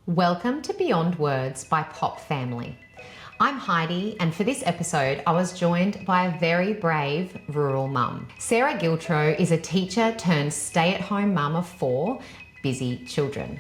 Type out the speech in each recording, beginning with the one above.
Welcome to Beyond Words by Pop Family. I'm Heidi, and for this episode, I was joined by a very brave rural mum. Sarah Giltrow is a teacher turned stay-at-home mum of 4 busy children.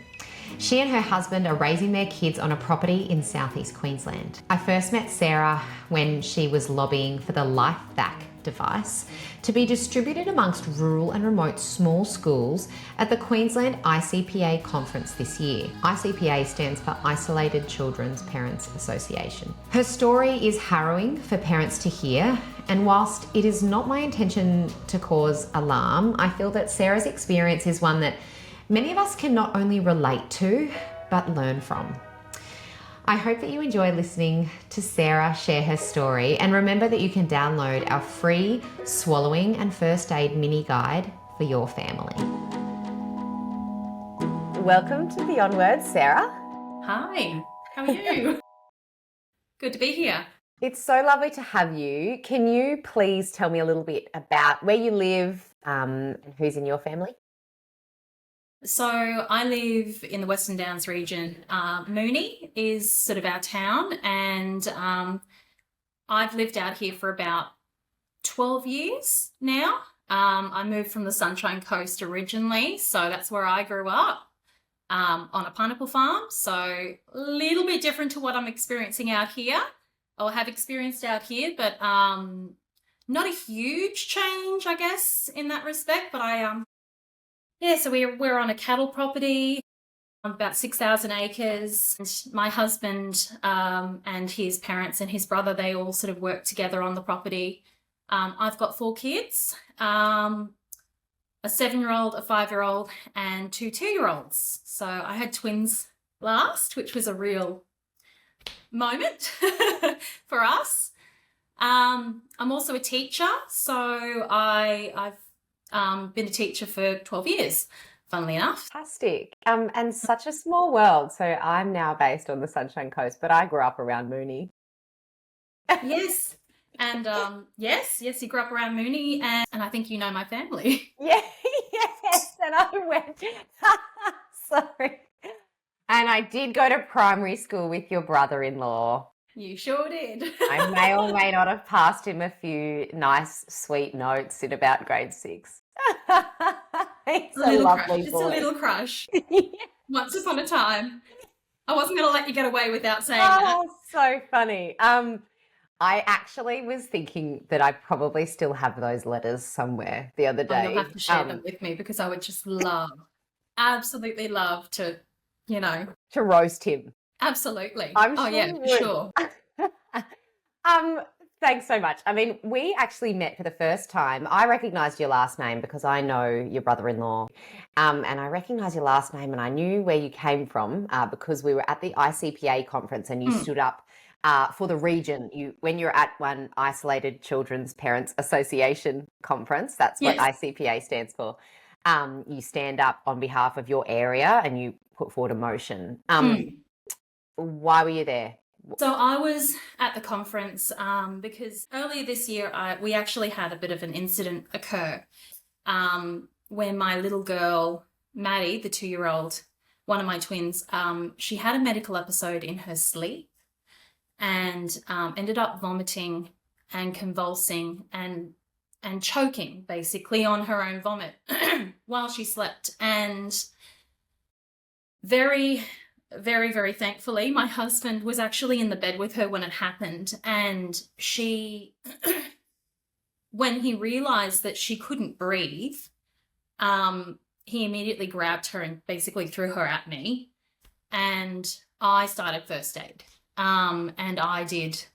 She and her husband are raising their kids on a property in southeast Queensland. I first met Sarah when she was lobbying for the LifeVac device to be distributed amongst rural and remote small schools at the Queensland ICPA conference this year. ICPA stands for Isolated Children's Parents Association. Her story is harrowing for parents to hear, and whilst it is not my intention to cause alarm, I feel that Sarah's experience is one that many of us can not only relate to, but learn from. I hope that you enjoy listening to Sarah share her story, and remember that you can download our free swallowing and first aid mini guide for your family. Welcome to Beyond Words, Sarah. Hi, how are you? Good to be here. It's so lovely to have you. Can you please tell me a little bit about where you live and who's in your family? So I live in the Western Downs region. Moonee is sort of our town, and I've lived out here for about 12 years now. I moved from the Sunshine Coast originally, so that's where I grew up, on a pineapple farm. So a little bit different to what I'm experiencing out here, or have experienced out here, but not a huge change, I guess, in that respect. But so we're on a cattle property, about 6,000 acres. And my husband and his parents and his brother, they all sort of work together on the property. I've got 4 kids, a 7-year-old, a 5-year-old, and 2 2-year-olds. So I had twins last, which was a real moment for us. I'm also a teacher, so I've been a teacher for 12 years, funnily enough. Fantastic. And such a small world. So I'm now based on the Sunshine Coast, but I grew up around Moonee. Yes. And yes, you grew up around Moonee, and I think you know my family. Yeah, yes. And I went, sorry. And I did go to primary school with your brother-in-law. You sure did. I may or may not have passed him a few nice, sweet notes in about grade 6. He's a lovely boy. Just a little crush. Yeah. Once upon a time. I wasn't going to let you get away without saying that. Oh, so funny. I actually was thinking that I probably still have those letters somewhere the other day. You'll have to share them with me, because I would just absolutely love to, to roast him. Absolutely. I'm sure yeah, you for would. sure. Thanks so much. I mean, we actually met for the first time. I recognised your last name because I know your brother-in-law, and I recognised your last name, and I knew where you came from because we were at the ICPA conference, and you stood up for the region. When you're at one Isolated Children's Parents Association conference, that's what ICPA stands for. You stand up on behalf of your area and you put forward a motion. Why were you there? So I was at the conference because earlier this year we actually had a bit of an incident occur when my little girl, Maddie, the 2-year-old, one of my twins, she had a medical episode in her sleep and ended up vomiting and convulsing and choking basically on her own vomit while she slept. And very, very, very thankfully, my husband was actually in the bed with her when it happened. And when he realized that she couldn't breathe, he immediately grabbed her and basically threw her at me. And I started first aid. And I did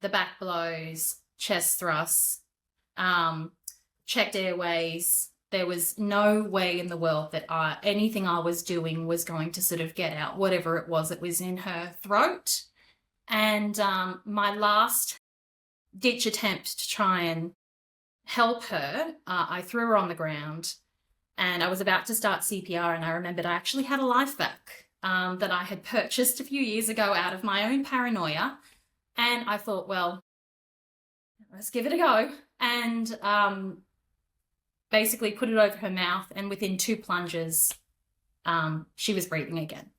the back blows, chest thrusts, checked airways. There was no way in the world that anything I was doing was going to sort of get out whatever it was that was in her throat. And my last ditch attempt to try and help her, I threw her on the ground, and I was about to start CPR, and I remembered I actually had a LifeVac that I had purchased a few years ago out of my own paranoia. And I thought, well, let's give it a go. And basically put it over her mouth, and within 2 plunges, she was breathing again.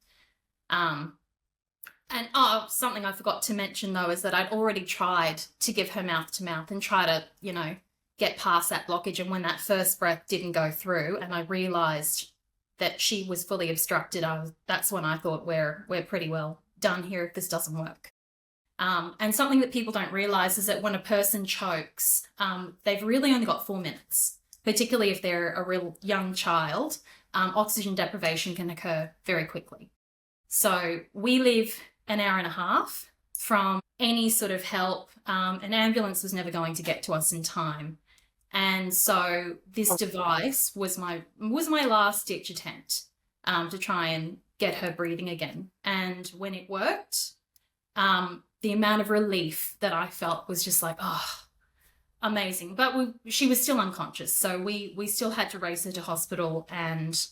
And something I forgot to mention though is that I'd already tried to give her mouth to mouth and try to, get past that blockage. And when that first breath didn't go through and I realized that she was fully obstructed, that's when I thought we're pretty well done here if this doesn't work. And something that people don't realize is that when a person chokes, they've really only got 4 minutes, particularly if they're a real young child. Oxygen deprivation can occur very quickly. So we live an hour and a half from any sort of help. An ambulance was never going to get to us in time. And so this device was my last ditch attempt to try and get her breathing again. And when it worked, the amount of relief that I felt was just like, oh, amazing. But she was still unconscious. So we still had to race her to hospital, and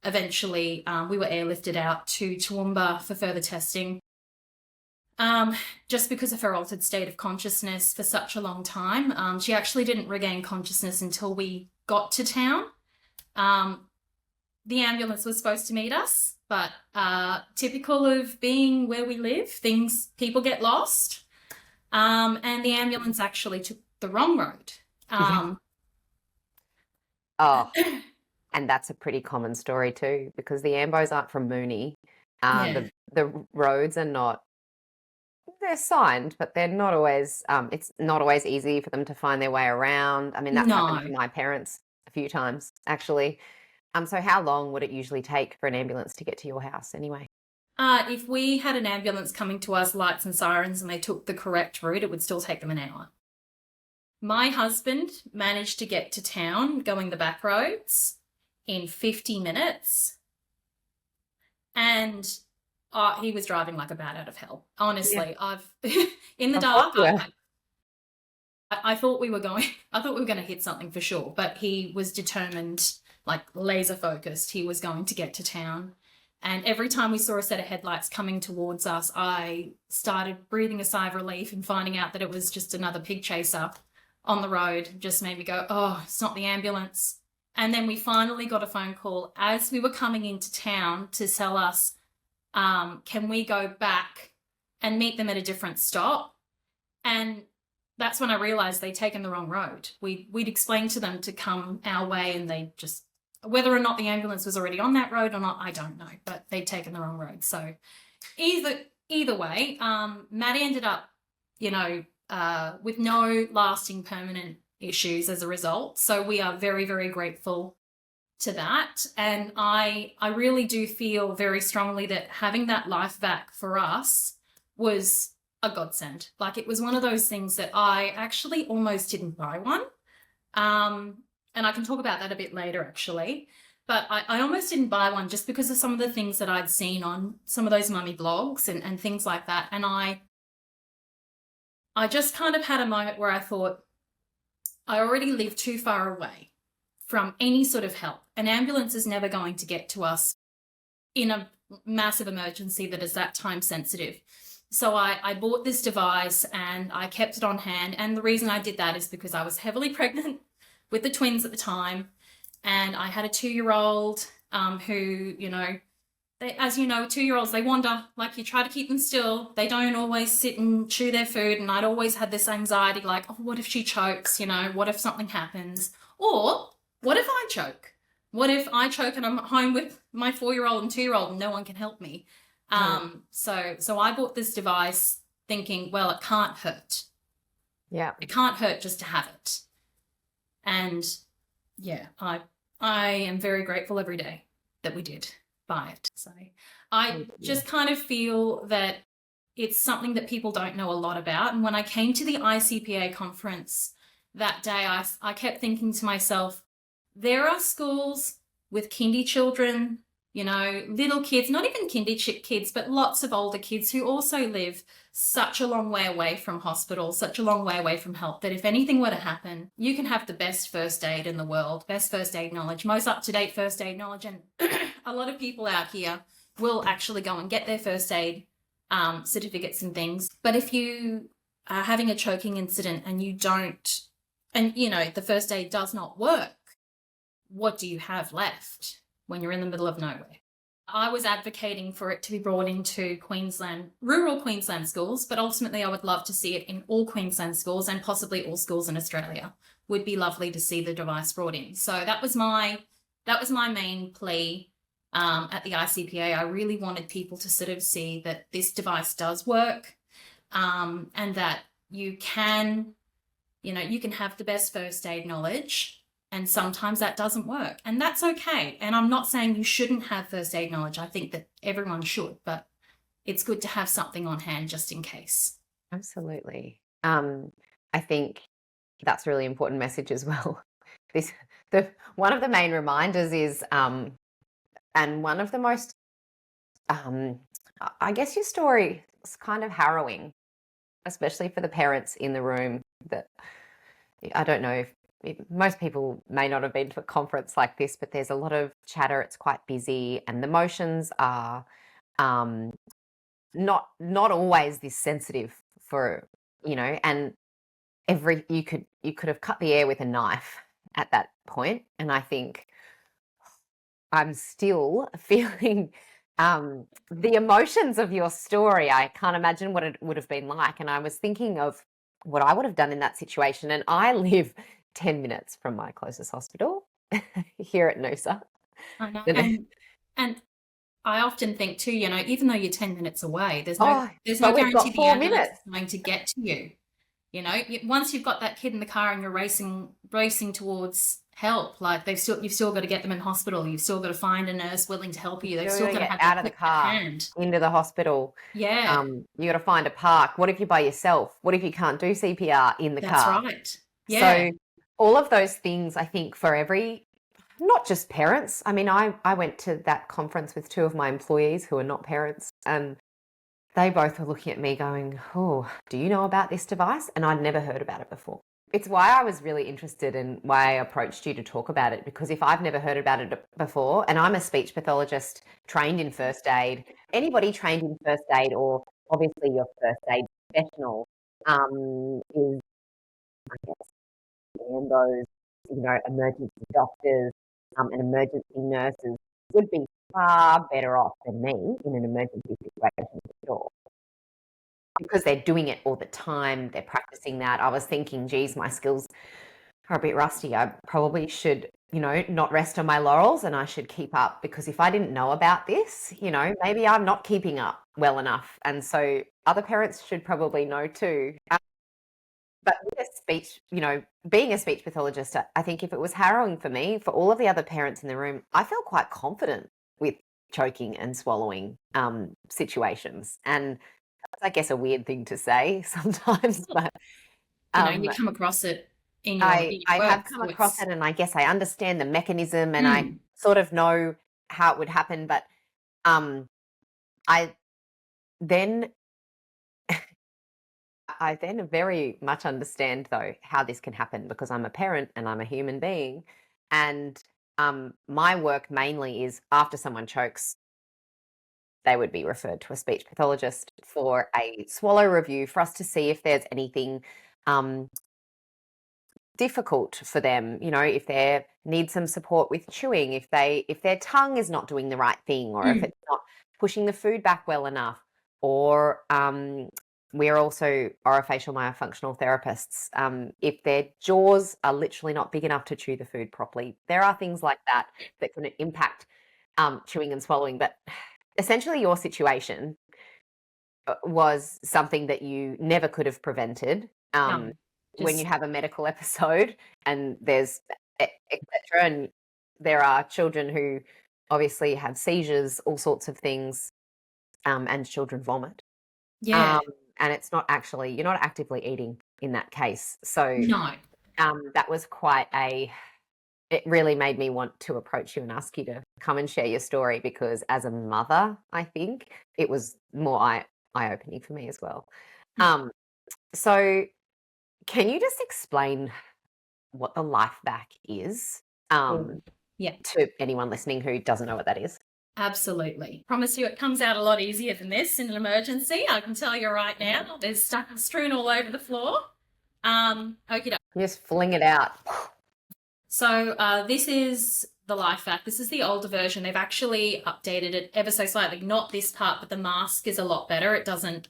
eventually we were airlifted out to Toowoomba for further testing. Just because of her altered state of consciousness for such a long time. She actually didn't regain consciousness until we got to town. The ambulance was supposed to meet us, but typical of being where we live, people get lost. And the ambulance actually took the wrong road. Oh, and that's a pretty common story too, because the ambos aren't from Mooney. The roads are not, they're signed, but they're not always, it's not always easy for them to find their way around. I mean, that's happened to my parents a few times, actually. So how long would it usually take for an ambulance to get to your house anyway? If we had an ambulance coming to us, lights and sirens, and they took the correct route, it would still take them an hour. My husband managed to get to town going the back roads in 50 minutes. And he was driving like a bat out of hell. Honestly, I've in the dark. I thought we were going to hit something for sure, but he was determined, like laser focused. He was going to get to town. And every time we saw a set of headlights coming towards us, I started breathing a sigh of relief, and finding out that it was just another pig chaser on the road just made me go, oh, it's not the ambulance. And then we finally got a phone call as we were coming into town to tell us, can we go back and meet them at a different stop? And that's when I realized they'd taken the wrong road. We'd explained to them to come our way, and they just, whether or not the ambulance was already on that road or not, I don't know, but they'd taken the wrong road. So either way, Maddie ended up, with no lasting permanent issues as a result. So we are very, very grateful to that. And I really do feel very strongly that having that LifeVac for us was a godsend. Like, it was one of those things that I actually almost didn't buy one. And I can talk about that a bit later, actually. But I almost didn't buy one just because of some of the things that I'd seen on some of those mummy blogs and things like that. And I just kind of had a moment where I thought, I already live too far away from any sort of help. An ambulance is never going to get to us in a massive emergency that is that time sensitive. So I bought this device and I kept it on hand. And the reason I did that is because I was heavily pregnant with the twins at the time. And I had a 2-year-old who, as you know, 2-year-olds, they wander. Like, you try to keep them still. They don't always sit and chew their food. And I'd always had this anxiety, like, oh, what if she chokes? What if something happens? Or what if I choke? What if I choke and I'm at home with my 4-year-old and 2-year-old and no one can help me? So I bought this device thinking, well, it can't hurt. Yeah. It can't hurt just to have it. And yeah, I am very grateful every day that we did buy it. So I just kind of feel that it's something that people don't know a lot about. And when I came to the ICPA conference that day, I kept thinking to myself, there are schools with kindy children, little kids, not even kindy kids, but lots of older kids who also live such a long way away from hospital, such a long way away from help, that if anything were to happen, you can have the best first aid in the world, best first aid knowledge, most up-to-date first aid knowledge. And a lot of people out here will actually go and get their first aid certificates and things. But if you are having a choking incident and you don't, and the first aid does not work, what do you have left when you're in the middle of nowhere? I was advocating for it to be brought into Queensland, rural Queensland schools, but ultimately I would love to see it in all Queensland schools and possibly all schools in Australia. Would be lovely to see the device brought in. So that was my main plea at the ICPA. I really wanted people to sort of see that this device does work, and that you can have the best first aid knowledge, and sometimes that doesn't work, and that's okay. And I'm not saying you shouldn't have first aid knowledge. I think that everyone should, but it's good to have something on hand just in case. Absolutely. I think that's a really important message as well. One of the main reminders is, and one of the most, I guess your story is kind of harrowing, especially for the parents in the room. That I don't know if most people may not have been to a conference like this, but there's a lot of chatter. It's quite busy, and the motions are not always this sensitive for, and you could have cut the air with a knife at that point. And I think I'm still feeling the emotions of your story. I can't imagine what it would have been like. And I was thinking of what I would have done in that situation. And I live 10 minutes from my closest hospital here at Noosa. I know. And I often think too, even though you're 10 minutes away, there's no guarantee the ambulance is going to get to you. Once you've got that kid in the car and you're racing towards help, like you've still got to get them in hospital. You've still got to find a nurse willing to help you. They've still got to have out of the car into the hospital. Yeah. You got to find a park. What if you're by yourself? What if you can't do CPR in the car? That's right. Yeah. So all of those things, I think, for not just parents. I mean, I went to that conference with two of my employees who are not parents, and they both were looking at me going, "Oh, do you know about this device?" And I'd never heard about it before. It's why I was really interested and why I approached you to talk about it, because if I've never heard about it before, and I'm a speech pathologist trained in first aid, anybody trained in first aid, or obviously your first aid professional, is, I guess, and those, emergency doctors and emergency nurses would be far better off than me in an emergency situation for sure. Because they're doing it all the time, they're practicing that. I was thinking, geez, my skills are a bit rusty. I probably should, not rest on my laurels, and I should keep up, because if I didn't know about this, maybe I'm not keeping up well enough. And so other parents should probably know too. But with a speech, being a speech pathologist, I think if it was harrowing for me, for all of the other parents in the room, I felt quite confident with choking and swallowing situations. And that's, I guess, a weird thing to say sometimes, but you come across it in your I work, have come across it, and I guess I understand the mechanism, and I sort of know how it would happen. But I then very much understand, though, how this can happen, because I'm a parent and I'm a human being. And my work mainly is, after someone chokes, they would be referred to a speech pathologist for a swallow review, for us to see if there's anything difficult for them, if they need some support with chewing, if their tongue is not doing the right thing, or if it's not pushing the food back well enough, or we're also orofacial myofunctional therapists. If their jaws are literally not big enough to chew the food properly, there are things like that that can impact chewing and swallowing. But essentially, your situation was something that you never could have prevented. When you have a medical episode, and there's etc., and there are children who obviously have seizures, all sorts of things, and children vomit. Yeah. And it's not actually, you're not actively eating in that case. So No. That was it really made me want to approach you and ask you to come and share your story, because as a mother, I think it was more eye-opening for me as well. So can you just explain what the LifeVac is to anyone listening who doesn't know what that is? Absolutely. Promise you it comes out a lot easier than this in an emergency. I can tell you right now. There's stuff strewn all over the floor. Okey-doke. Just fling it out. So this is the LifeVac. This is the older version. They've actually updated it ever so slightly. Not this part, but the mask is a lot better. It doesn't.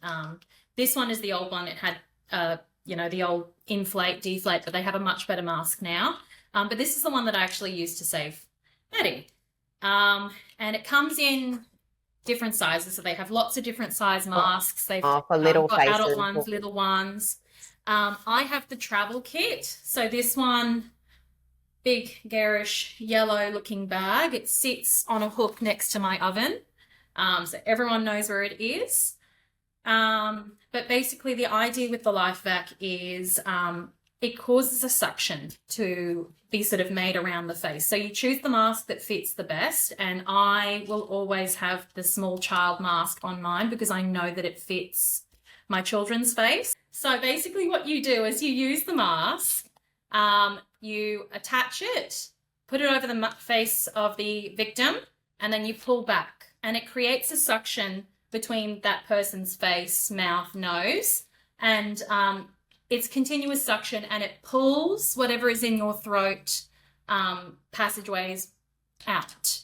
This one is the old one. It had, the old inflate, deflate, but they have a much better mask now. But this is the one that I actually used to save Maddie. And it comes in different sizes. So they have lots of different size masks. They've for little got faces. adult ones, little ones. I have the travel kit. So this one, big garish yellow looking bag. It sits on a hook next to my oven. So everyone knows where it is. But basically the idea with the LifeVac is it causes a suction to be sort of made around the face. So you choose the mask that fits the best, and I will always have the small child mask on mine because I know that it fits my children's face. So basically what you do is you use the mask, you attach it, put it over the face of the victim, and then you pull back, and it creates a suction between that person's face, mouth, nose, and it's continuous suction, and it pulls whatever is in your throat passageways out.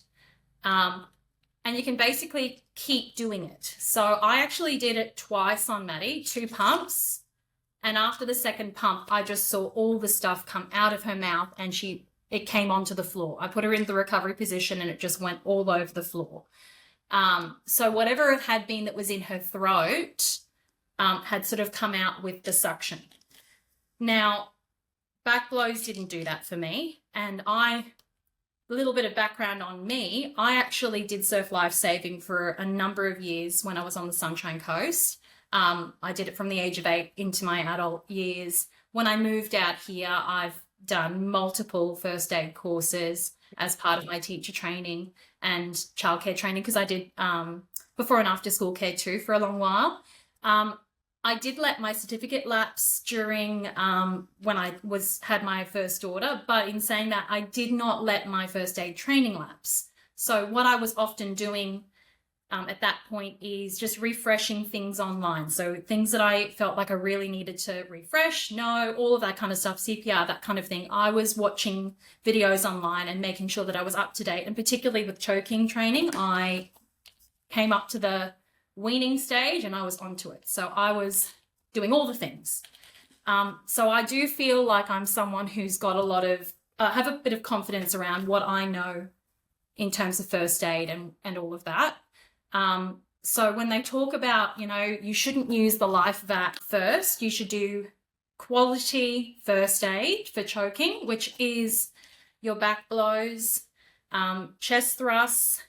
And you can basically keep doing it. So I actually did it twice on Maddie, 2 pumps. And after the second pump, I just saw all the stuff come out of her mouth, and it came onto the floor. I put her in the recovery position and it just went all over the floor. So whatever it had been that was in her throat had sort of come out with the suction. Now, back blows didn't do that for me. And a little bit of background on me, I actually did surf lifesaving for a number of years when I was on the Sunshine Coast. I did it from the age of 8 into my adult years. When I moved out here, I've done multiple first aid courses as part of my teacher training and childcare training, because I did before and after school care too for a long while. I did let my certificate lapse during when I had my first daughter, but in saying that, I did not let my first aid training lapse. So what I was often doing at that point is just refreshing things online. So things that I felt like I really needed to refresh, all of that kind of stuff, CPR, that kind of thing. I was watching videos online and making sure that I was up to date. And particularly with choking training, I came up to the weaning stage and I was onto it. So I was doing all the things. So I do feel like I'm someone who's got a lot of, have a bit of confidence around what I know in terms of first aid and all of that. So when they talk about, you shouldn't use the LifeVac first, you should do quality first aid for choking, which is your back blows, chest thrusts,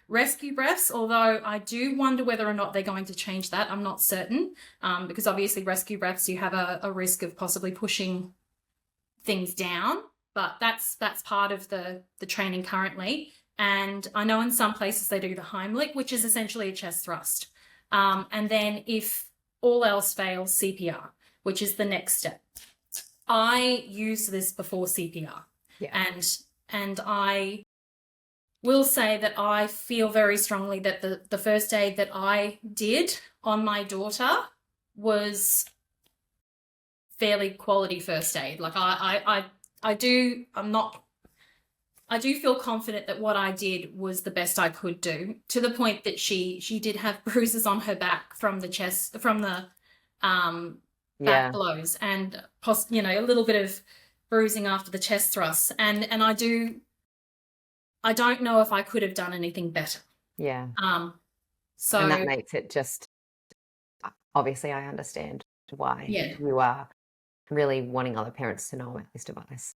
rescue breaths, although I do wonder whether or not they're going to change that. I'm not certain, because obviously rescue breaths, you have a risk of possibly pushing things down, but that's part of the training currently. And I know in some places they do the Heimlich, which is essentially a chest thrust. And then if all else fails, CPR, which is the next step. I use this before CPR. Yeah. And I will say that I feel very strongly that the first aid that I did on my daughter was fairly quality first aid. Like I do feel confident that what I did was the best I could do, to the point that she did have bruises on her back from the back blows, and a little bit of bruising after the chest thrusts. And I don't know if I could have done anything better. Yeah. So and that makes it just, obviously I understand why you are really wanting other parents to know about this device.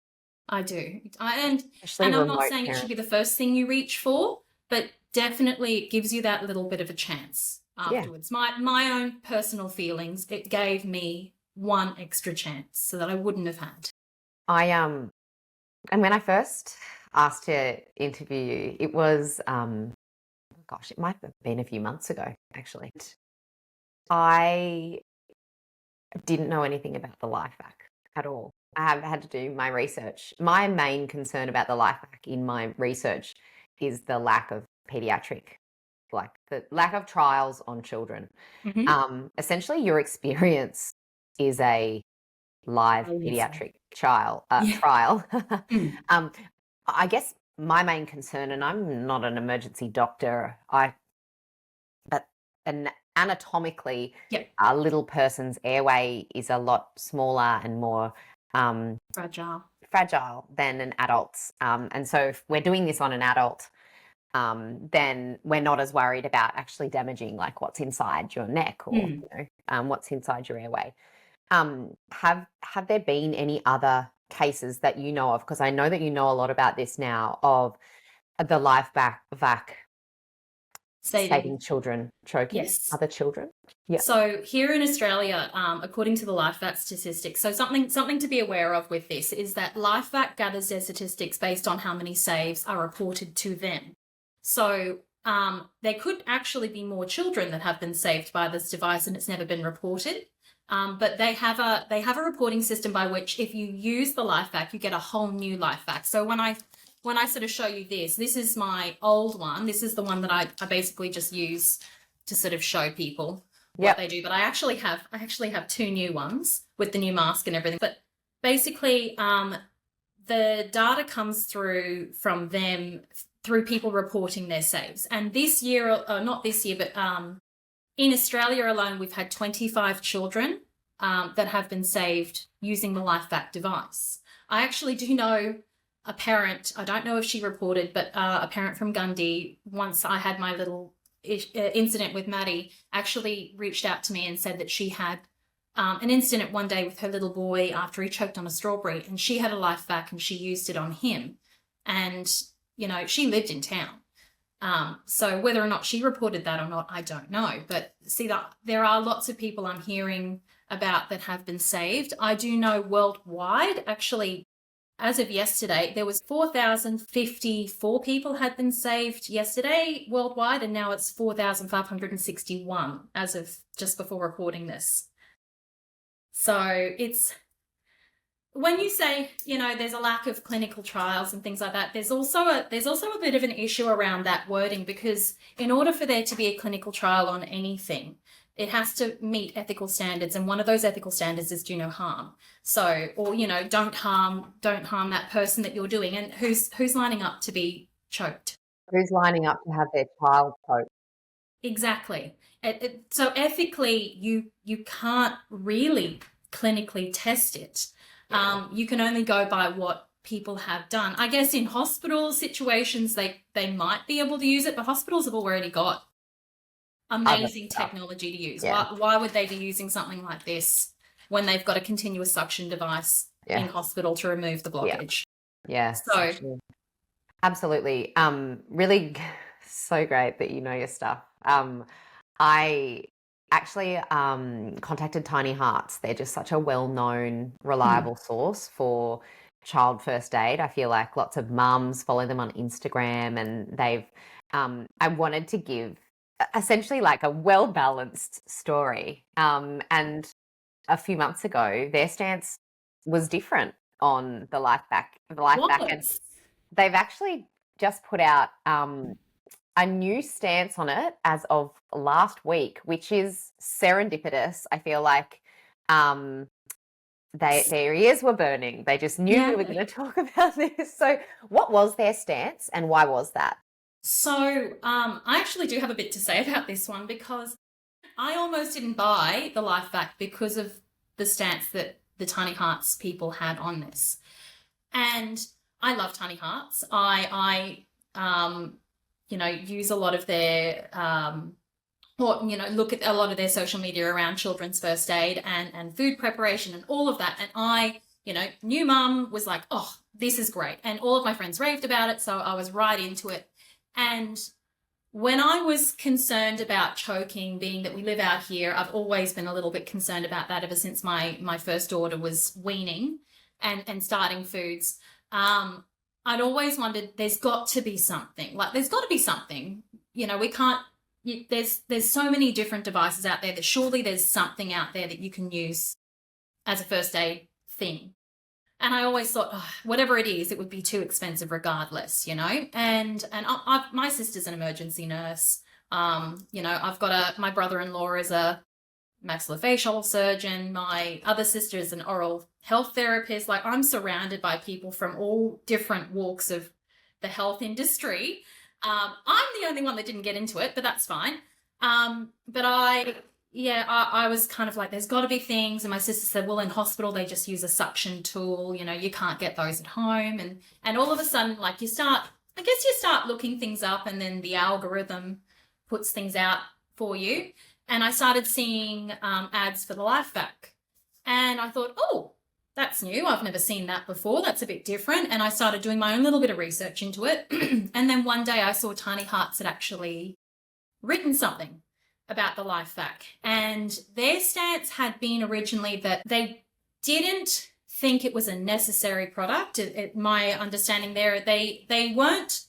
I do. And I'm not saying it should be the first thing you reach for, but definitely it gives you that little bit of a chance afterwards. Yeah. My own personal feelings, it gave me one extra chance so that I wouldn't have had. And when I first asked to interview you, it was, it might have been a few months ago, actually. I didn't know anything about the LifeVac at all. I have had to do my research. My main concern about the LifeVac in my research is the lack of the lack of trials on children. Mm-hmm. Essentially, your experience is a live pediatric trial. I guess my main concern, and I'm not an emergency doctor, but anatomically, Yep. a little person's airway is a lot smaller and more fragile than an adult's. And so if we're doing this on an adult, then we're not as worried about actually damaging like what's inside your neck or what's inside your airway. Have there been any other cases that you know of? Because I know that you know a lot about this now, of the LifeVac saving children choking other children. Yeah. So here in Australia, according to the LifeVac Statistics, so something to be aware of with this is that LifeVac gathers their statistics based on how many saves are reported to them. So there could actually be more children that have been saved by this device and it's never been reported. But they have a reporting system by which if you use the LifeVac, you get a whole new LifeVac. So when I sort of show you this is my old one. This is the one that I basically just use to sort of show people what they do. But I actually have two new ones with the new mask and everything. But basically, the data comes through from them through people reporting their saves. And this year, not this year, but in Australia alone, we've had 25 children that have been saved using the LifeVac device. I actually do know a parent, I don't know if she reported, but a parent from Gundy, once I had my little incident with Maddie, actually reached out to me and said that she had an incident one day with her little boy after he choked on a strawberry, and she had a LifeVac and she used it on him. And, you know, she lived in town. So whether or not she reported that or not, I don't know. But see, that there are lots of people I'm hearing about that have been saved. I do know worldwide, actually, as of yesterday, there was 4,054 people had been saved yesterday worldwide, and now it's 4,561 as of just before recording this. So it's, when you say, you know, there's a lack of clinical trials and things like that, there's also a bit of an issue around that wording, because in order for there to be a clinical trial on anything, it has to meet ethical standards, and one of those ethical standards is do no harm. So, or, you know, don't harm that person that you're doing. And who's lining up to be choked? Who's lining up to have their child choked? Exactly. So ethically, you can't really clinically test it. You can only go by what people have done. I guess in hospital situations, they might be able to use it, but hospitals have already got amazing technology to use. Yeah. Why would they be using something like this when they've got a continuous suction device in hospital to remove the blockage? Yeah. So absolutely. Really so great that you know your stuff. I actually contacted Tiny Hearts. They're just such a well-known, reliable source for child first aid. I feel like lots of mums follow them on Instagram, and they've I wanted to give essentially like a well-balanced story. And a few months ago, their stance was different on the LifeVac. And they've actually just put out a new stance on it as of last week, which is serendipitous. I feel like their ears were burning. They just knew we were going to talk about this. So what was their stance and why was that? So I actually do have a bit to say about this one, because I almost didn't buy the LifeVac because of the stance that the Tiny Hearts people had on this. And I love Tiny Hearts. I you know, use a lot of their, or, you know, look at a lot of their social media around children's first aid and food preparation and all of that. And I, you know, new mum, was like, oh, this is great. And all of my friends raved about it. So I was right into it. And when I was concerned about choking, being that we live out here, I've always been a little bit concerned about that ever since my first daughter was weaning and starting foods. I'd always wondered, there's got to be something. Like, there's got to be something. You know, we can't, there's so many different devices out there that surely there's something out there that you can use as a first aid thing. And I always thought, oh, whatever it is, it would be too expensive regardless, you know. And my sister's an emergency nurse. You know, I've got my brother-in-law is a maxillofacial surgeon. My other sister is an oral health therapist. Like, I'm surrounded by people from all different walks of the health industry. I'm the only one that didn't get into it, but that's fine. But I was kind of like, there's got to be things. And my sister said, well, in hospital, they just use a suction tool. You know, you can't get those at home. And all of a sudden, like you start looking things up, and then the algorithm puts things out for you. And I started seeing ads for the LifeVac. And I thought, oh, that's new. I've never seen that before. That's a bit different. And I started doing my own little bit of research into it. And then one day I saw Tiny Hearts had actually written something about the LifeVac. And their stance had been originally that they didn't think it was a necessary product. My understanding there, they weren't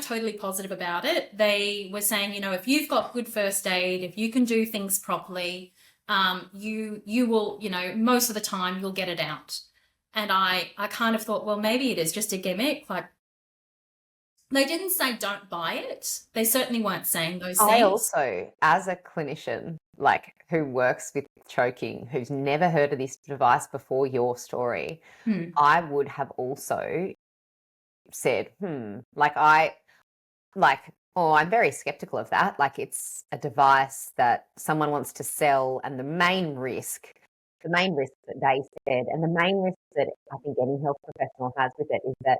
totally positive about it. They were saying, you know, if you've got good first aid, if you can do things properly, you will, you know, most of the time you'll get it out. And I kind of thought, well, maybe it is just a gimmick. Like, they didn't say don't buy it. They certainly weren't saying those things. I also, as a clinician, like who works with choking, who's never heard of this device before your story, I would have also said, I'm very skeptical of that. Like, it's a device that someone wants to sell, and the main risk that they said, and the main risk that I think any health professional has with it, is that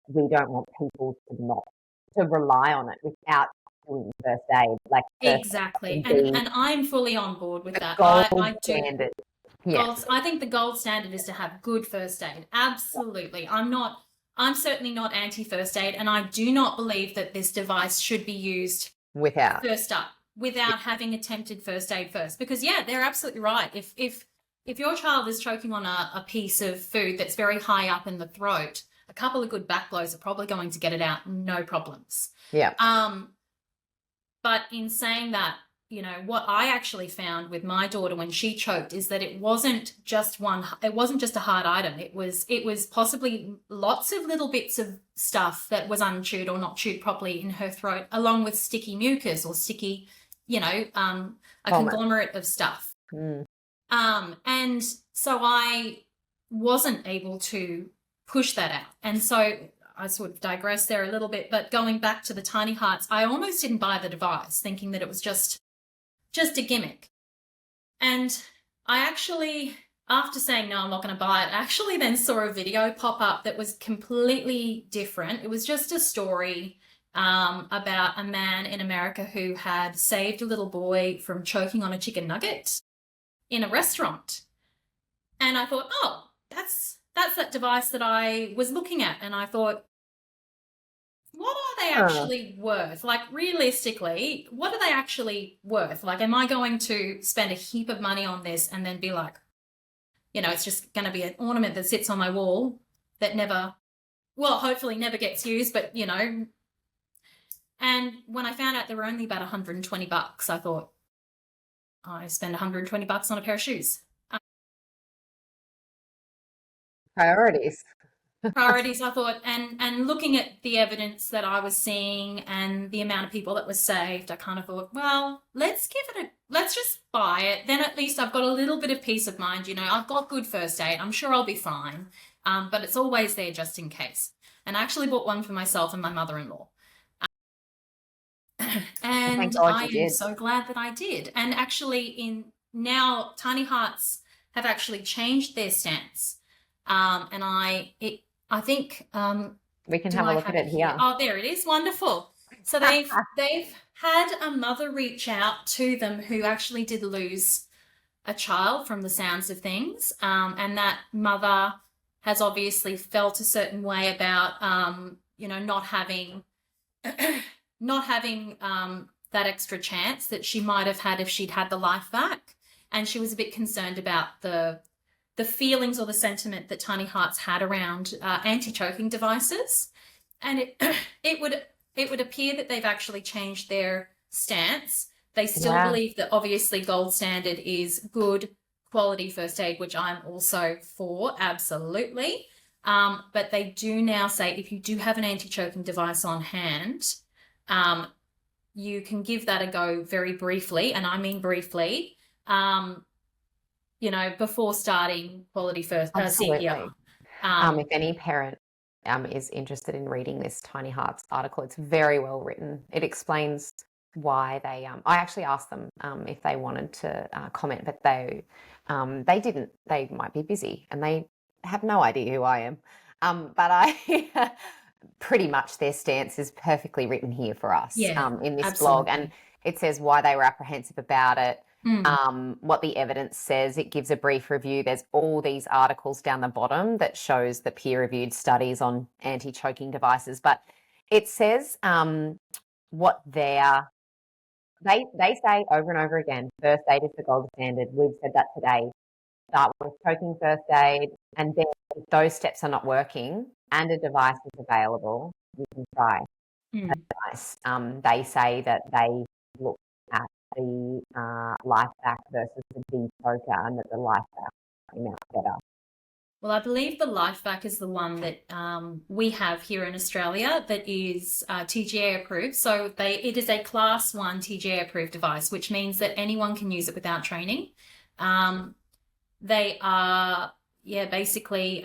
we don't want people to rely on it without doing first aid. Like, exactly, and I'm fully on board with that. Gold I do. standard. Yeah. I think the gold standard is to have good first aid. Absolutely. I'm certainly not anti-first aid, and I do not believe that this device should be used without having attempted first aid first. Because they're absolutely right. If your child is choking on a piece of food that's very high up in the throat, a couple of good back blows are probably going to get it out, no problems. Yeah. But in saying that, you know, what I actually found with my daughter when she choked is that it wasn't just a hard item. It was possibly lots of little bits of stuff that was unchewed or not chewed properly in her throat, along with sticky mucus or sticky, you know, a conglomerate of stuff. And so I wasn't able to push that out. And so I sort of digressed there a little bit, but going back to the Tiny Hearts, I almost didn't buy the device, thinking that it was just a gimmick. And I actually, after saying, no, I'm not going to buy it, I actually then saw a video pop up that was completely different. It was just a story about a man in America who had saved a little boy from choking on a chicken nugget in a restaurant. And I thought, oh, that's that device that I was looking at. And I thought, what are they actually worth? Like, realistically, what are they actually worth? Like, am I going to spend a heap of money on this and then be like, you know, it's just going to be an ornament that sits on my wall that hopefully never gets used, but, you know. And when I found out they were only about $120, I thought, I spend $120 on a pair of shoes. Priorities, I thought, and looking at the evidence that I was seeing and the amount of people that was saved, I kind of thought, well, let's just buy it. Then at least I've got a little bit of peace of mind. You know, I've got good first aid. I'm sure I'll be fine. But it's always there just in case. And I actually bought one for myself and my mother-in-law. And I am so glad that I did. And actually, now Tiny Hearts have actually changed their stance. And I think we can have a look at it here. Oh, there it is. Wonderful. So they've had a mother reach out to them who actually did lose a child from the sounds of things. And that mother has obviously felt a certain way about, you know, not having that extra chance that she might have had if she'd had the LifeVac. And she was a bit concerned about the feelings or the sentiment that Tiny Hearts had around anti-choking devices. And it would appear that they've actually changed their stance. They still believe that obviously gold standard is good quality first aid, which I'm also for, absolutely. But they do now say if you do have an anti-choking device on hand, you can give that a go very briefly, and I mean briefly, you know, before starting quality first CPR. If any parent is interested in reading this Tiny Hearts article. It's very well written. It explains why they. I actually asked them if they wanted to comment, but they didn't. They might be busy, and they have no idea who I am. But I pretty much their stance is perfectly written here for us in this blog, and it says why they were apprehensive about it. What the evidence says. It gives a brief review. There's all these articles down the bottom that shows the peer-reviewed studies on anti-choking devices, but it says what they say over and over again. First aid is the gold standard. We've said that today. Start with choking first aid, and then if those steps are not working and a device is available, you can try a device. They say that they look at the LifeVac versus the dechoker, and that the LifeVac came out better. Well, I believe the LifeVac is the one that we have here in Australia that is TGA approved. So it is a Class 1 TGA approved device, which means that anyone can use it without training. They are, basically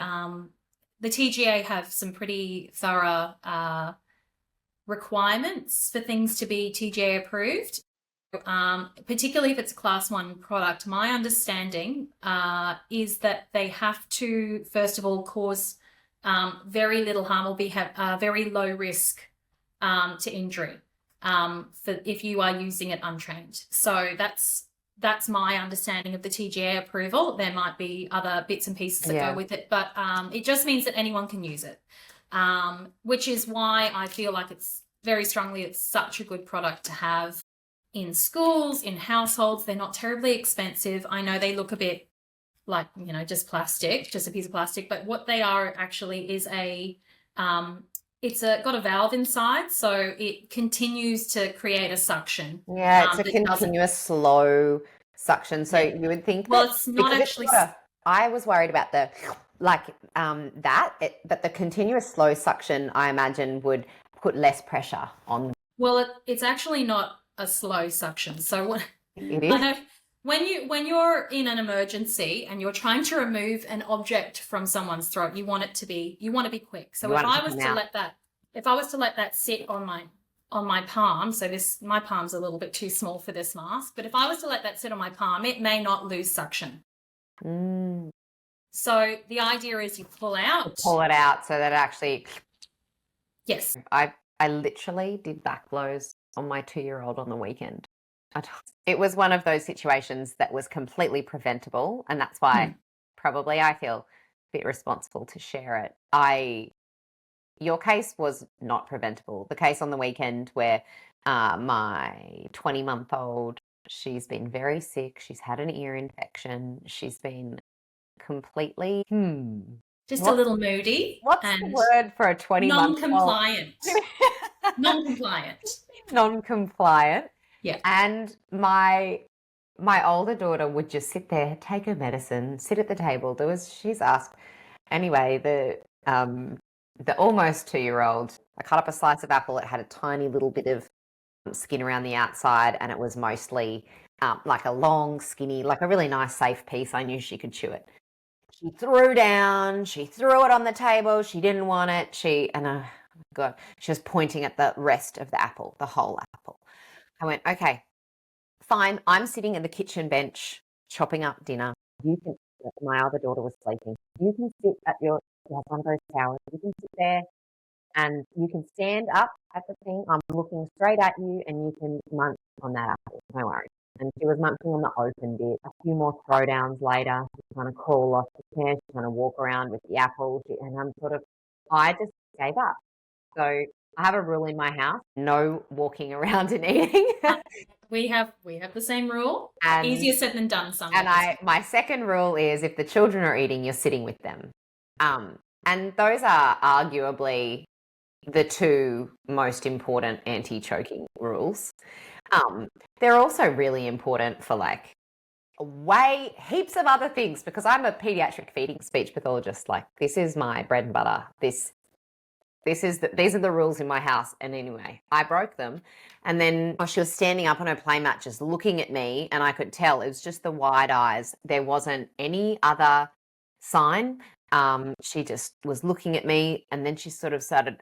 the TGA have some pretty thorough requirements for things to be TGA approved. Particularly if it's a Class 1 product, my understanding is that they have to, first of all, cause very little harm or have very low risk to injury if you are using it untrained. So that's my understanding of the TGA approval. There might be other bits and pieces that go with it, but it just means that anyone can use it, which is why I feel like it's such a good product to have in schools, in households. They're not terribly expensive. I know they look a bit like, just plastic, just a piece of plastic, but what they are actually is got a valve inside, so it continues to create a suction. Yeah, it's a continuous slow suction. So you would think it's not actually. I was worried about the but the continuous slow suction, I imagine, would put less pressure on. Well, it's actually not a slow suction. So it is. I know when you're in an emergency and you're trying to remove an object from someone's throat, you want to be quick. So if I was to let that sit on my palm, so my palm's a little bit too small for this mask, but if I was to let that sit on my palm, it may not lose suction. So the idea is you pull it out so that it actually. Yes. I literally did back blows on my 2-year-old on the weekend. It was one of those situations that was completely preventable, and that's why probably I feel a bit responsible to share it. Your case was not preventable. The case on the weekend where my 20-month-old, she's been very sick. She's had an ear infection. She's been completely just a little moody. What's the word for a 20-month-old? Non-compliant. Yeah. And my older daughter would just sit there, take her medicine, sit at the table. She's asked. Anyway, the almost 2-year-old, I cut up a slice of apple. It had a tiny little bit of skin around the outside, and it was mostly like a long, skinny, like a really nice, safe piece. I knew she could chew it. She threw it on the table. She didn't want it. She was pointing at the rest of the apple, the whole apple. I went, okay, fine. I'm sitting at the kitchen bench chopping up dinner. My other daughter was sleeping. You can sit at you have one of those towers. You can sit there and you can stand up at the thing. I'm looking straight at you and you can munch on that apple. No worries. And she was munching on the open bit. A few more throwdowns later, she's trying to crawl off the chair. She's trying to walk around with the apple. I just gave up. So I have a rule in my house: no walking around and eating. We have the same rule. Easier said than done sometimes. And my second rule is if the children are eating, you're sitting with them. And those are arguably the two most important anti-choking rules. They're also really important for heaps of other things, because I'm a pediatric feeding speech pathologist. This is my bread and butter. These are the rules in my house. And anyway, I broke them. And then she was standing up on her play mat just looking at me, and I could tell it was just the wide eyes. There wasn't any other sign. She just was looking at me, and then she sort of started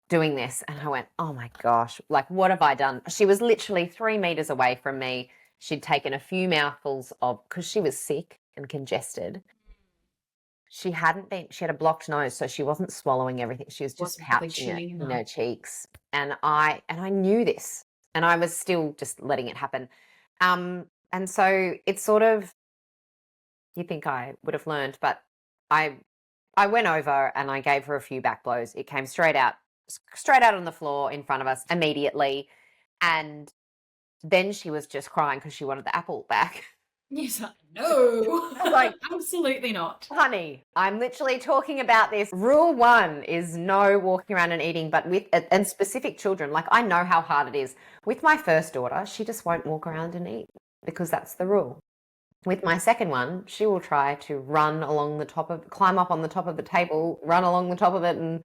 doing this, and I went, oh my gosh, like, what have I done? She was literally 3 meters away from me. She'd taken a few mouthfuls because she was sick and congested. She had a blocked nose, so she wasn't swallowing everything. She was just pouching it in her cheeks. And I knew this, and I was still just letting it happen. And so it's sort of, you think I would have learned, but I went over and I gave her a few back blows. It came straight out on the floor in front of us immediately. And then she was just crying because she wanted the apple back. Yes, no. Like, absolutely not. Honey, I'm literally talking about this. Rule 1 is no walking around and eating, but and specific children. Like, I know how hard it is. With my first daughter, she just won't walk around and eat because that's the rule. With my second one, she will try to climb up on the top of the table, run along the top of it, and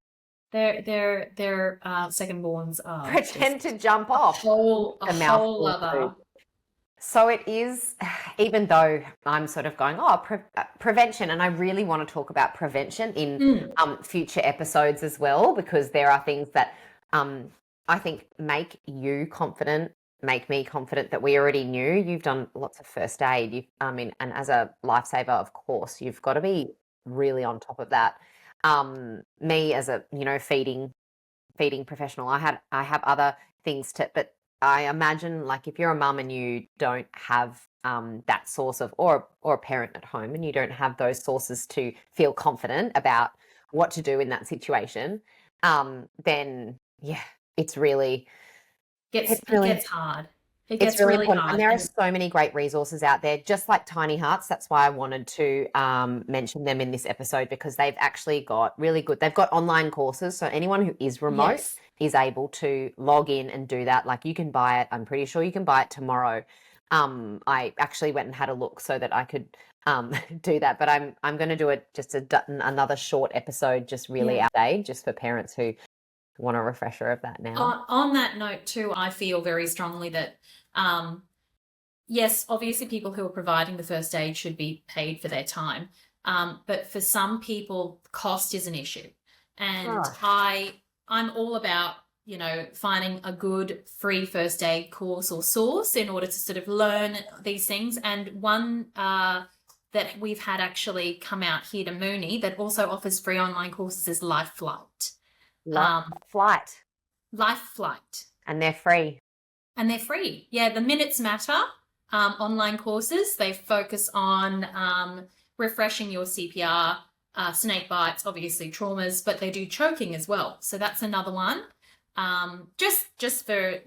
their second-borns are pretend to jump off. A whole other. So it is, even though I'm sort of going, prevention, and I really want to talk about prevention in future episodes as well, because there are things that I think make you confident, make me confident that we already knew. You've done lots of first aid. And as a lifesaver, of course, you've got to be really on top of that. Me as a, feeding professional, I have other things but I imagine, like, if you're a mum and you don't have that source of, or a parent at home, and you don't have those sources to feel confident about what to do in that situation, then it's really it gets hard. It gets really really hard. And there are so many great resources out there, just like Tiny Hearts. That's why I wanted to mention them in this episode, because they've actually got really good, they've got online courses. So anyone who is remote is able to log in and do that. Like, you can buy it. I'm pretty sure you can buy it tomorrow. I actually went and had a look so that I could do that. But I'm going to do another short episode, just really out just for parents who want a refresher of that now. On that note too, I feel very strongly that yes, obviously people who are providing the first aid should be paid for their time, but for some people cost is an issue, and I'm all about finding a good free first aid course or source in order to sort of learn these things. And one that we've had actually come out here to Mooney that also offers free online courses is LifeFlight. LifeFlight. And they're free. Yeah, the minutes matter. Online courses, they focus on refreshing your CPR, snake bites, obviously traumas, but they do choking as well. So that's another one. Just for,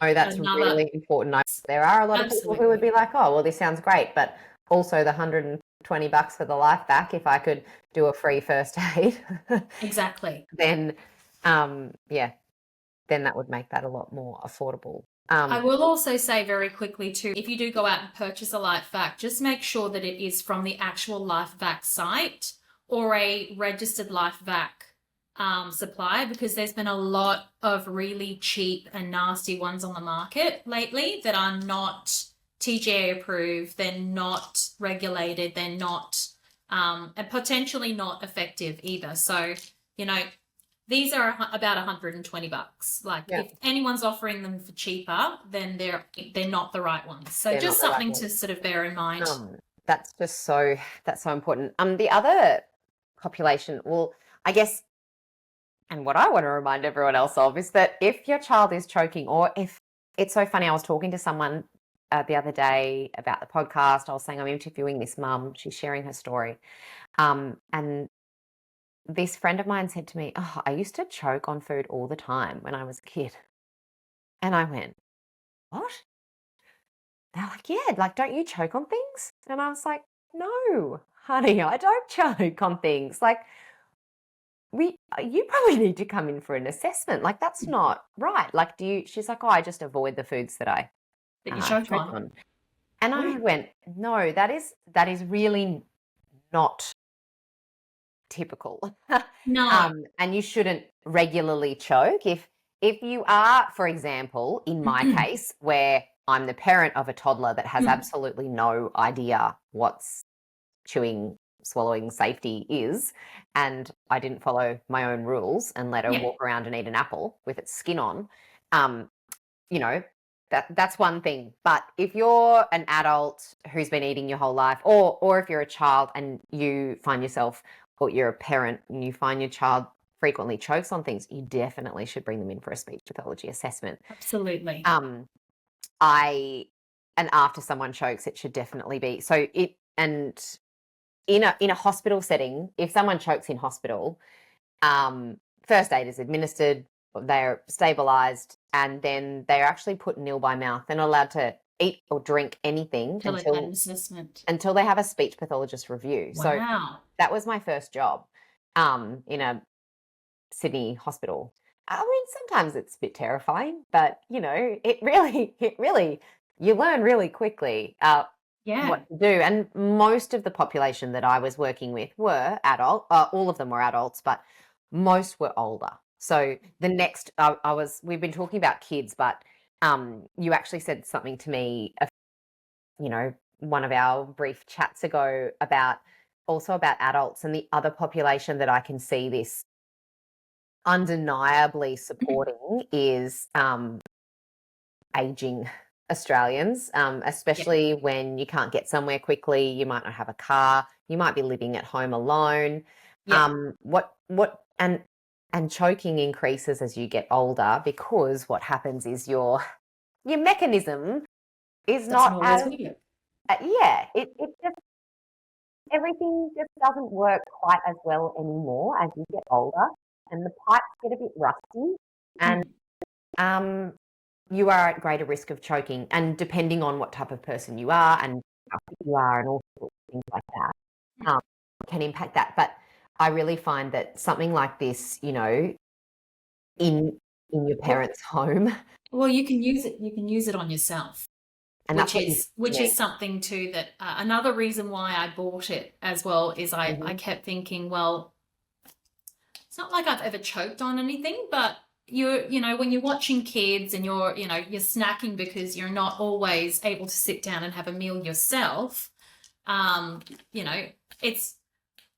that's really important. There are a lot of people who would be like, oh, well, this sounds great, but also the $120 for the LifeVac, if I could do a free first aid. Exactly. Then that would make that a lot more affordable. I will also say very quickly too, if you do go out and purchase a LifeVac, just make sure that it is from the actual LifeVac site or a registered LifeVac supplier, because there's been a lot of really cheap and nasty ones on the market lately that are not TGA approved, they're not regulated, they're not and potentially not effective either. So, these are about $120. Like, if anyone's offering them for cheaper, then they're not the right ones. So they're just something to sort of bear in mind. That's so important. The other population, well, I guess, and what I want to remind everyone else of is that if your child is choking, or if it's so funny, I was talking to someone the other day about the podcast. I was saying I'm interviewing this mum. She's sharing her story, and this friend of mine said to me, oh, I used to choke on food all the time when I was a kid. And I went, what? They're like, yeah, like, don't you choke on things? And I was like, no, honey, I don't choke on things. Like, you probably need to come in for an assessment. Like, that's not right. Like, she's like, oh, I just avoid the foods that you choke on. And I went, no, that is really not typical. No. And you shouldn't regularly choke. If you are, for example, in my case, where I'm the parent of a toddler that has absolutely no idea what's chewing swallowing safety is, and I didn't follow my own rules and let her Yeah. walk around and eat an apple with its skin on, um, you know, that's one thing. But if you're an adult who's been eating your whole life, or if you're a child and you find yourself, or you're a parent and you find your child frequently chokes on things, you definitely should bring them in for a speech pathology assessment. Absolutely. And after someone chokes, it should definitely be so. In a hospital setting, if someone chokes in hospital, first aid is administered, they're stabilized, and then they're actually put nil by mouth. They're not allowed to eat or drink anything Until they've had an assessment. until they have a speech pathologist review. Wow. So that was my first job in a Sydney hospital. I mean, sometimes it's a bit terrifying, but it really, you learn really quickly what to do. And most of the population that I was working with were adult. All of them were adults, but most were older. So the next, we've been talking about kids, but you actually said something to me, one of our brief chats ago about adults, and the other population that I can see this undeniably supporting is aging Australians, especially when you can't get somewhere quickly, you might not have a car, you might be living at home alone. And choking increases as you get older, because what happens is your mechanism is not as it just, everything just doesn't work quite as well anymore as you get older, and the pipes get a bit rusty, and you are at greater risk of choking. And depending on what type of person you are and how fit you are and all sorts of things like that, can impact that. But I really find that something like this, in your parents' home. Well, you can use it. You can use it on yourself, and which is something too that another reason why I bought it as well is I kept thinking, well, it's not like I've ever choked on anything, but when you're watching kids and you're snacking because you're not always able to sit down and have a meal yourself,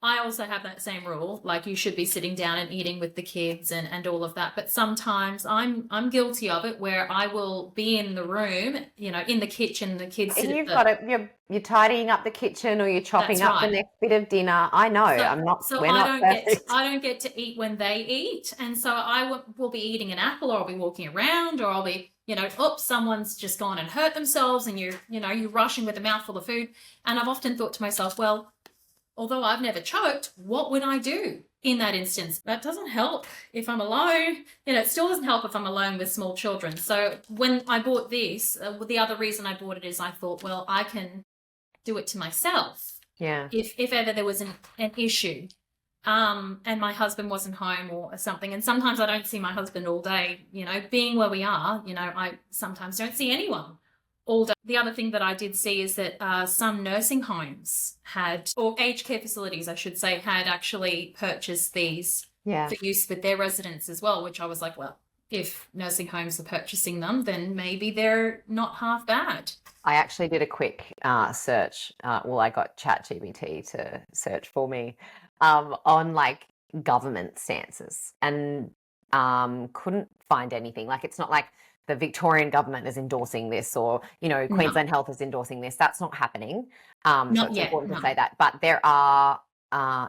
I also have that same rule, like you should be sitting down and eating with the kids and all of that. But sometimes I'm guilty of it, where I will be in the room, in the kitchen, the kids sit and you're tidying up the kitchen, or you're chopping up the next bit of dinner. I know. I don't get to eat when they eat, and so I will be eating an apple, or I'll be walking around, or I'll be someone's just gone and hurt themselves, and you're rushing with a mouthful of food. And I've often thought to myself, well, although I've never choked, what would I do in that instance? That doesn't help if I'm alone. It still doesn't help if I'm alone with small children. So when I bought this, the other reason I bought it is I thought, well, I can do it to myself. Yeah. If ever there was an issue, and my husband wasn't home or something. And sometimes I don't see my husband all day. Being where we are, I sometimes don't see anyone all day. The other thing that I did see is that some nursing homes or aged care facilities, I should say, had actually purchased these for use with their residents as well, which I was like, well, if nursing homes are purchasing them, then maybe they're not half bad. I actually did a quick search. I got ChatGPT to search for me on like government stances, and couldn't find anything. Like, it's not like the Victorian government is endorsing this, or Queensland Health is endorsing this. That's not happening. So it's important to say that. But there are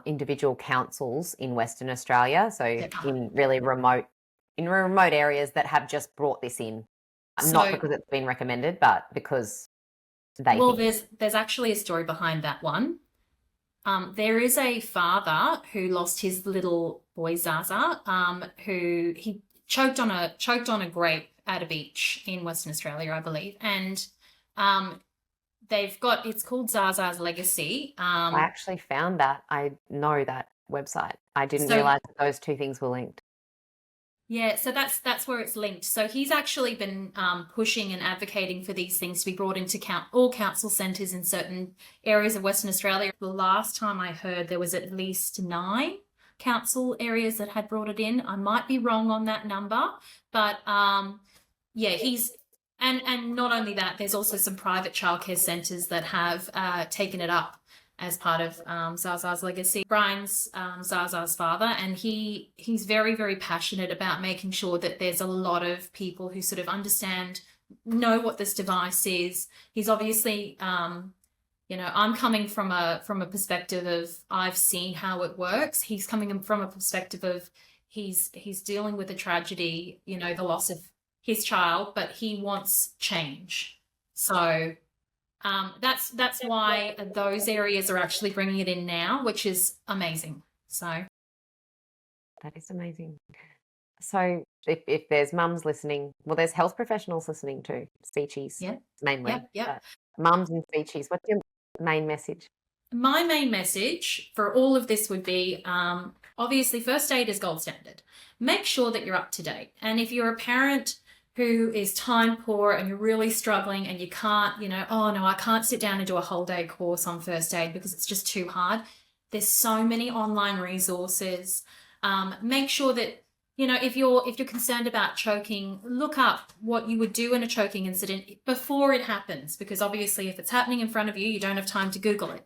individual councils in Western Australia, so in remote areas, that have just brought this in, not because it's been recommended, but because there's actually a story behind that one. There is a father who lost his little boy Zaza, who he choked on a grape at a beach in Western Australia, I believe, and it's called Zaza's Legacy. I actually found that. I know that website. I didn't realize that those two things were linked. Yeah, so that's where it's linked. So he's actually been pushing and advocating for these things to be brought into all council centres in certain areas of Western Australia. The last time I heard, there was at least 9 council areas that had brought it in. I might be wrong on that number, but he's and not only that, there's also some private childcare centres that have taken it up as part of Zaza's legacy. Brian's Zaza's father, and he's very, very passionate about making sure that there's a lot of people who sort of understand, know what this device is. He's obviously, I'm coming from a perspective of I've seen how it works. He's coming from a perspective of he's dealing with a tragedy, the loss of his child, but he wants change. So that's why those areas are actually bringing it in now, which is amazing. So that is amazing. So if there's mums listening, well, there's health professionals listening too, speechies mainly. Yep. Mums and speechies, what's your main message? My main message for all of this would be, obviously, first aid is gold standard. Make sure that you're up to date. And if you're a parent who is time poor and you're really struggling and you can't, oh no, I can't sit down and do a whole day course on first aid because it's just too hard. There's so many online resources. Make sure that, if you're concerned about choking, look up what you would do in a choking incident before it happens, because obviously if it's happening in front of you, you don't have time to Google it.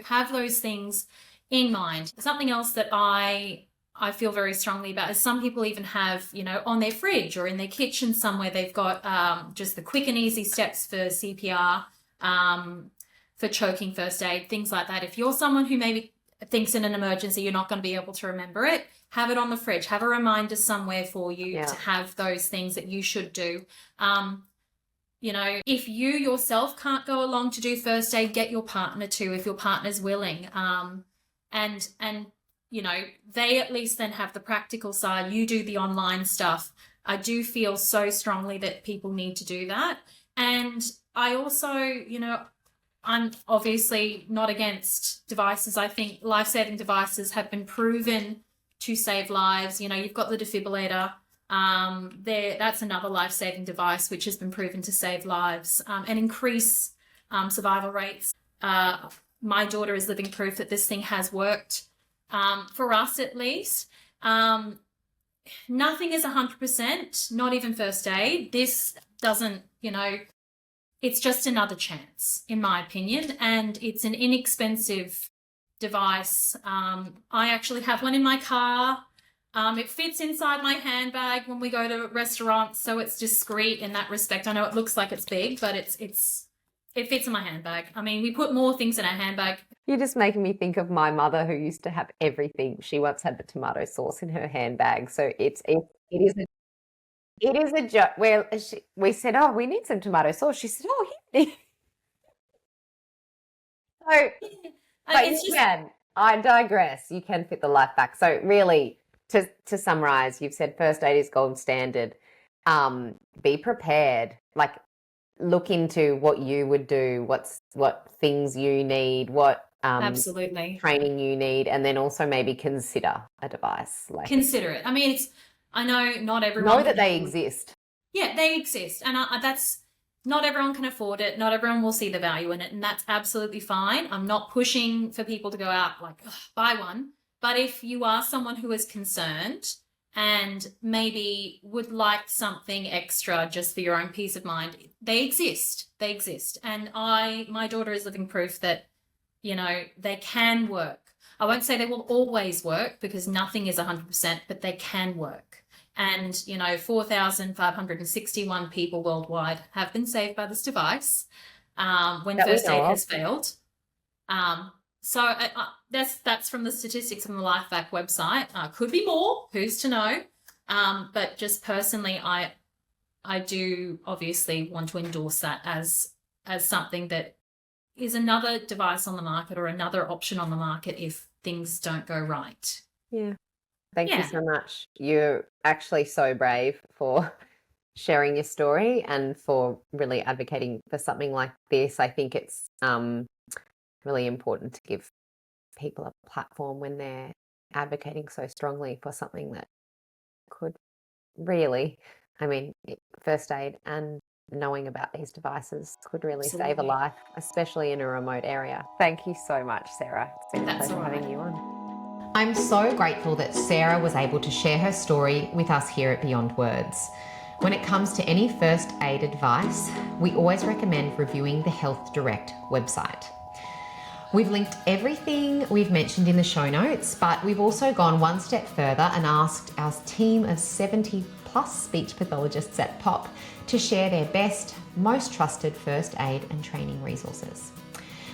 Have those things in mind. Something else that I feel very strongly about is some people even have, on their fridge or in their kitchen somewhere, they've got just the quick and easy steps for CPR, for choking first aid, things like that. If you're someone who maybe thinks in an emergency you're not going to be able to remember it, have it on the fridge, have a reminder somewhere for you to have those things that you should do. If you yourself can't go along to do first aid, get your partner to, if your partner's willing. And they at least then have the practical side. You do the online stuff. I do feel so strongly that people need to do that. And I also, I'm obviously not against devices. I think life-saving devices have been proven to save lives. You've got the defibrillator. That's another life-saving device which has been proven to save lives and increase survival rates. My daughter is living proof that this thing has worked. For us at least, nothing is 100%, not even first aid. This doesn't, it's just another chance, in my opinion, and it's an inexpensive device. I actually have one in my car. It fits inside my handbag when we go to restaurants, so it's discreet in that respect. I know it looks like it's big, but it fits in my handbag. I mean, we put more things in our handbag. You're just making me think of my mother, who used to have everything. She once had the tomato sauce in her handbag. So it is a joke. Well, we said, oh, we need some tomato sauce. She said, oh, here. So, but you can. I digress. You can fit the LifeVac. So really, to summarize, you've said first aid is gold standard. Be prepared. Like, look into what you would do, what things you need, what absolutely training you need, and then also maybe consider a device. Consider it. I mean, I know not everyone know that they exist. Yeah, they exist, and that's not everyone can afford it. Not everyone will see the value in it, and that's absolutely fine. I'm not pushing for people to go out like buy one, but if you are someone who is concerned and maybe would like something extra just for your own peace of mind, they exist. And my daughter is living proof that, they can work. I won't say they will always work because nothing is 100%, but they can work. And, 4,561 people worldwide have been saved by this device when first aid has failed. So that's from the statistics on the LifeVac website. Could be more, who's to know? But just personally, I do obviously want to endorse that as something that is another device on the market or another option on the market if things don't go right. Yeah. Thank you so much. You're actually so brave for sharing your story and for really advocating for something like this. I think it's really important to give people a platform when they're advocating so strongly for something that could really, first aid and knowing about these devices could really save a life, especially in a remote area. Thank you so much, Sarah. It's been a pleasure having you on. I'm so grateful that Sarah was able to share her story with us here at Beyond Words. When it comes to any first aid advice, we always recommend reviewing the Health Direct website. We've linked everything we've mentioned in the show notes, but we've also gone one step further and asked our team of 70 plus speech pathologists at POP to share their best, most trusted first aid and training resources.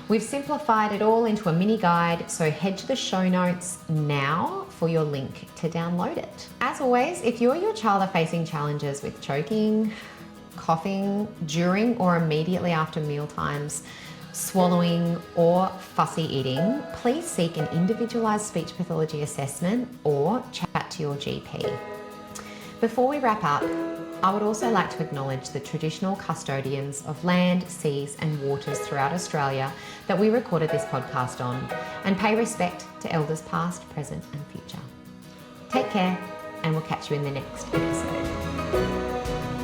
We've simplified it all into a mini guide, so head to the show notes now for your link to download it. As always, if you or your child are facing challenges with choking, coughing during or immediately after meal times, swallowing or fussy eating, please seek an individualised speech pathology assessment or chat to your GP. Before we wrap up, I would also like to acknowledge the traditional custodians of land, seas and waters throughout Australia that we recorded this podcast on, and pay respect to elders past, present and future. Take care, and we'll catch you in the next episode.